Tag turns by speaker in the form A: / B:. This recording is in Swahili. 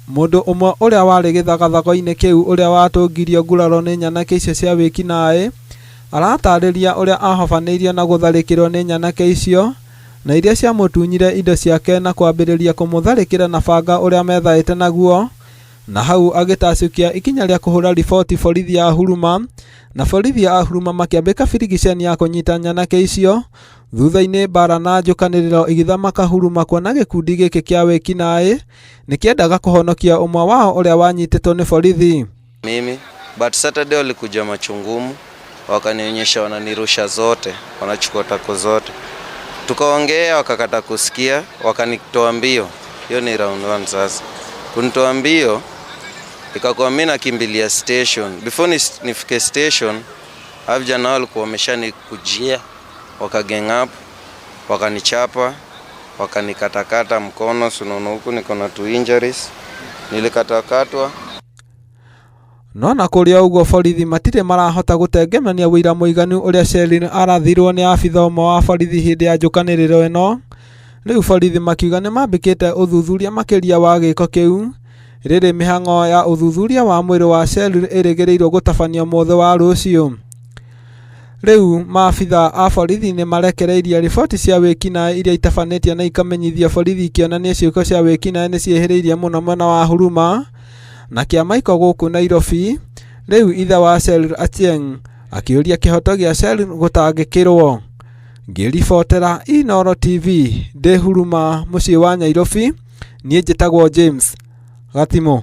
A: Mundu umwe uria wari githagathago-ini kiu uria watungirio nguraro ni nyanake icio cia wikinaĩ aratariria uria ahofanĩirio na gutharĩkĩrwo ni nyanake icio na iria ciamutunyire indo ciake na kwambĩrĩria kũmũtharĩkĩra na banga uria methaĩte naguo, na hau agĩtacũkia ikinya rĩa kũhũra riboti borithi ya Huruma, na borithi ya Huruma makĩambĩka birigiceni ya kũnyita nyanake icio. Thutha-inĩ mbara na njũkanĩrĩro igĩthamaka Huruma kuona gĩkundi gĩkĩ kĩa wĩkinaĩ nĩkĩendaga kũhonokia ũmwe wao ũrĩa wanyitĩtwo nĩ borithi.
B: Mimi but Saturday walikuja Machungumu, wakanionyesha wananirusha zote, wanachukua tako zote, tukaongea wakakata kusikia, wakanitoa mbio. Hiyo ni round 1 sasa. Kunitoa mbio ikakuwa mimi nakimbilia station. Before nifike station, vijana walikuwa wameshanikujia, wakagang up, wakanichapa, wakanikatakata mkono, sunono huku niko na 2 injuries. Nilikatakatwa.
A: No na kuria uguo borithi matire marahota gutengemania wĩira mũiganu uria Sheryl arathirwo ni abitha ũmwe wa borithi hindi ya njũkanĩrĩro ĩno. Riu borithi makiuga ni mambĩkĩte ũthuthuria makĩria wa gĩko kĩu. Rĩrĩ mĩhang'o ya ũthuthuria wa mwĩrĩ wa Sheryl ĩrĩgĩrĩirwo gũtabanio mũthĩ wa rũciũ. Riu maabitha a borithi ni marekereirie riboti cia wĩkinaĩ iria itabanĩtie na ikamenyithia borithi ikĩonania ciĩko cia wĩkinaĩ nĩ ciĩhĩrĩirie mũno mwena wa Huruma na kĩama iko gũkũ Nairobi. Riu ithe wa Sheryl Achieng akĩũria kĩhoto gĩa Sheryl gũtangĩkĩrwo. Ngĩribotera Inooro TV ndĩ Huruma, mũciĩ wa Nairobi. Niĩ njĩtagwo James Gatimo.